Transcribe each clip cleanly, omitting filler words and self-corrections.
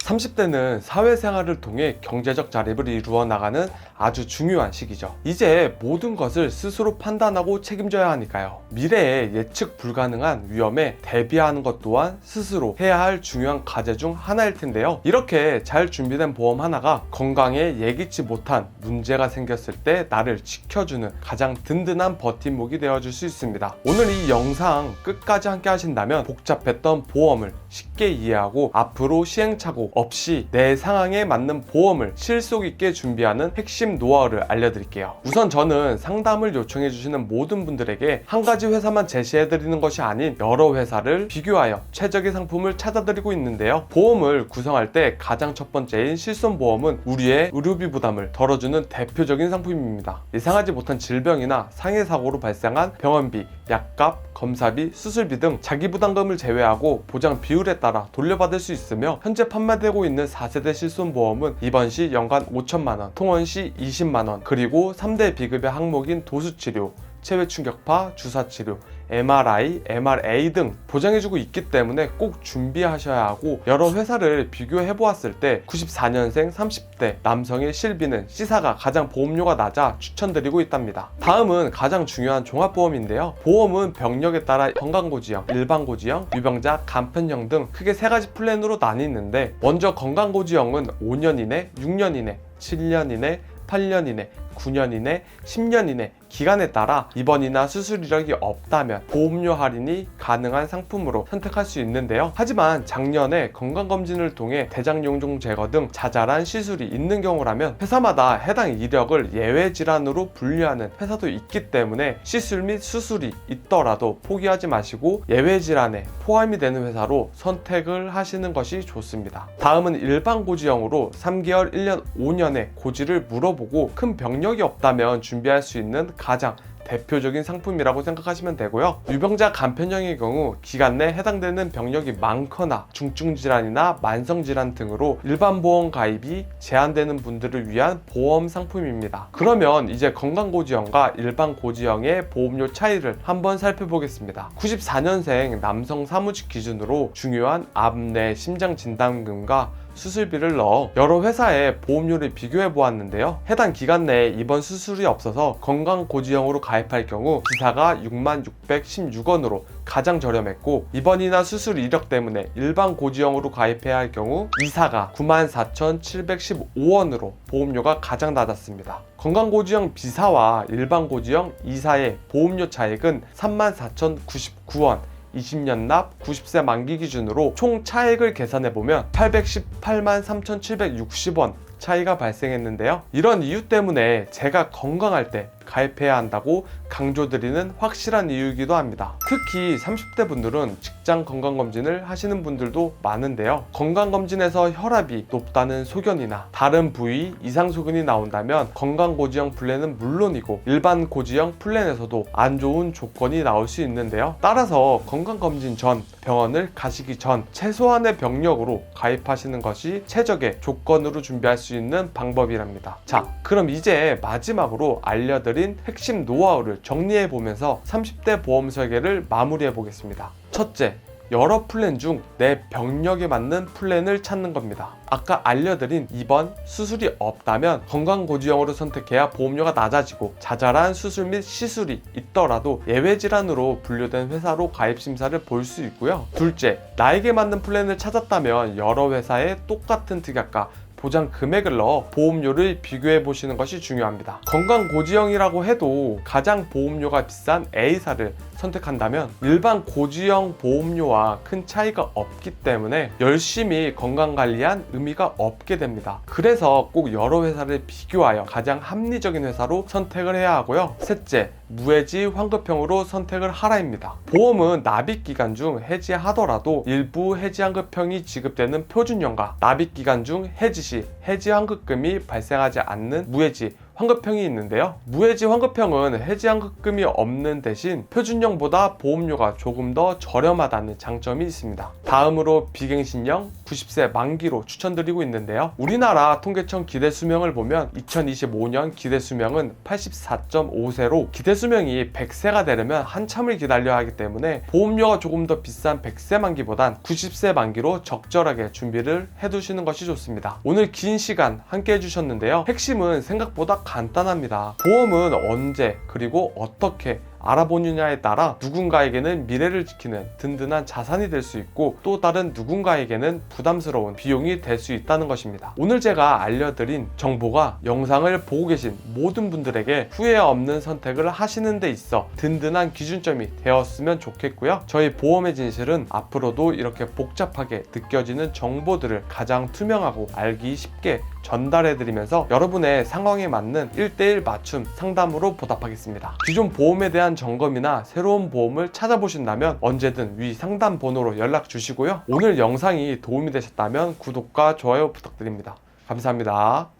30대는 사회생활을 통해 경제적 자립을 이루어 나가는 아주 중요한 시기죠. 이제 모든 것을 스스로 판단하고 책임져야 하니까요. 미래에 예측 불가능한 위험에 대비하는 것 또한 스스로 해야 할 중요한 과제 중 하나일 텐데요. 이렇게 잘 준비된 보험 하나가 건강에 예기치 못한 문제가 생겼을 때 나를 지켜주는 가장 든든한 버팀목이 되어줄 수 있습니다. 오늘 이 영상 끝까지 함께 하신다면 복잡했던 보험을 쉽게 이해하고 앞으로 시행착오 없이 내 상황에 맞는 보험을 실속 있게 준비하는 핵심 노하우를 알려드릴게요. 우선 저는 상담을 요청해 주시는 모든 분들에게 한 가지 회사만 제시해 드리는 것이 아닌 여러 회사를 비교하여 최적의 상품을 찾아드리고 있는데요. 보험을 구성할 때 가장 첫 번째인 실손보험은 우리의 의료비 부담을 덜어주는 대표적인 상품입니다. 예상하지 못한 질병이나 상해 사고로 발생한 병원비, 약값, 검사비, 수술비 등 자기 부담금을 제외하고 보장 비율에 따라 돌려받을 수 있으며 현재 판매되고 있는 4세대 실손보험은 입원 시 연간 5천만원, 통원 시 20만원, 그리고 3대 비급여 항목인 도수치료, 체외충격파, 주사치료, MRI, MRA 등 보장해주고 있기 때문에 꼭 준비하셔야 하고, 여러 회사를 비교해 보았을 때 94년생 30대 남성의 실비는 C사가 가장 보험료가 낮아 추천드리고 있답니다. 다음은 가장 중요한 종합보험인데요. 보험은 병력에 따라 건강고지형, 일반고지형, 유병자, 간편형 등 크게 세 가지 플랜으로 나뉘는데, 먼저 건강고지형은 5년 이내, 6년 이내, 7년 이내, 8년 이내, 9년 이내, 10년 이내 기간에 따라 입원이나 수술 이력이 없다면 보험료 할인이 가능한 상품으로 선택할 수 있는데요. 하지만 작년에 건강검진을 통해 대장용종 제거 등 자잘한 시술이 있는 경우라면 회사마다 해당 이력을 예외 질환으로 분류하는 회사도 있기 때문에 시술 및 수술이 있더라도 포기하지 마시고 예외 질환에 포함이 되는 회사로 선택을 하시는 것이 좋습니다. 다음은 일반 고지형으로 3개월, 1년, 5년의 고지를 물어보고 큰 병력이 없다면 준비할 수 있는 가장 대표적인 상품이라고 생각하시면 되고요. 유병자 간편형의 경우 기간 내 해당되는 병력이 많거나 중증질환이나 만성질환 등으로 일반 보험 가입이 제한되는 분들을 위한 보험 상품입니다. 그러면 이제 건강고지형과 일반 고지형의 보험료 차이를 한번 살펴보겠습니다. 94년생 남성 사무직 기준으로 중요한 암, 내, 심장 진단금과 수술비를 넣어 여러 회사의 보험료를 비교해 보았는데요. 해당 기간 내에 입원 수술이 없어서 건강고지형으로 가입할 경우 B사가 6616원으로 가장 저렴했고, 입원이나 수술 이력 때문에 일반 고지형으로 가입해야 할 경우 E사가 94,715원으로 보험료가 가장 낮았습니다. 건강고지형 B사와 일반 고지형 E사의 보험료 차액은 34,099원, 20년 납 90세 만기 기준으로 총 차액을 계산해보면 818만 3,760원 차이가 발생했는데요. 이런 이유 때문에 제가 건강할 때 가입해야 한다고 강조드리는 확실한 이유이기도 합니다. 특히 30대 분들은 직장 건강검진을 하시는 분들도 많은데요. 건강검진에서 혈압이 높다는 소견이나 다른 부위 이상 소견이 나온다면 건강고지형 플랜은 물론이고 일반 고지형 플랜에서도 안 좋은 조건이 나올 수 있는데요. 따라서 건강검진 전, 병원을 가시기 전 최소한의 병력으로 가입하시는 것이 최적의 조건으로 준비할 수 있는 방법이랍니다. 자, 그럼 이제 마지막으로 알려드릴 핵심 노하우를 정리해 보면서 30대 보험 설계를 마무리해 보겠습니다. 첫째, 여러 플랜 중 내 병력에 맞는 플랜을 찾는 겁니다. 아까 알려드린 입원, 수술이 없다면 건강고지형으로 선택해야 보험료가 낮아지고, 자잘한 수술 및 시술이 있더라도 예외 질환으로 분류된 회사로 가입 심사를 볼 수 있고요. 둘째, 나에게 맞는 플랜을 찾았다면 여러 회사의 똑같은 특약과 보장 금액을 넣어 보험료를 비교해 보시는 것이 중요합니다. 건강고지형이라고 해도 가장 보험료가 비싼 A사를 선택한다면 일반 고지형 보험료와 큰 차이가 없기 때문에 열심히 건강관리한 의미가 없게 됩니다. 그래서 꼭 여러 회사를 비교하여 가장 합리적인 회사로 선택을 해야 하고요. 셋째, 무해지 환급형으로 선택을 하라입니다. 보험은 납입기간 중 해지하더라도 일부 해지환급형이 지급되는 표준형과 납입기간 중 해지 시 해지환급금이 발생하지 않는 무해지 환급형이 있는데요. 무해지 환급형은 해지 환급금이 없는 대신 표준형보다 보험료가 조금 더 저렴하다는 장점이 있습니다. 다음으로 비갱신형 90세 만기로 추천드리고 있는데요. 우리나라 통계청 기대수명을 보면 2025년 기대수명은 84.5세로 기대수명이 100세가 되려면 한참을 기다려야 하기 때문에 보험료가 조금 더 비싼 100세 만기보단 90세 만기로 적절하게 준비를 해두시는 것이 좋습니다. 오늘 긴 시간 함께 해주셨는데요. 핵심은 생각보다 간단합니다. 보험은 언제 그리고 어떻게 알아보느냐에 따라 누군가에게는 미래를 지키는 든든한 자산이 될 수 있고 또 다른 누군가에게는 부담스러운 비용이 될 수 있다는 것입니다. 오늘 제가 알려드린 정보가 영상을 보고 계신 모든 분들에게 후회 없는 선택을 하시는 데 있어 든든한 기준점이 되었으면 좋겠고요. 저희 보험의 진실은 앞으로도 이렇게 복잡하게 느껴지는 정보들을 가장 투명하고 알기 쉽게 전달해드리면서 여러분의 상황에 맞는 1:1 맞춤 상담으로 보답하겠습니다. 기존 보험에 대한 점검이나 새로운 보험을 찾아보신다면 언제든 위 상담 번호로 연락 주시고요. 오늘 영상이 도움이 되셨다면 구독과 좋아요 부탁드립니다. 감사합니다.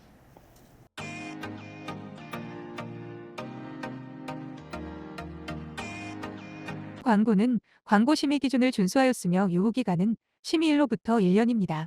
광고는 광고 심의 기준을 준수하였으며 유효기간은 심의일로부터 1년입니다.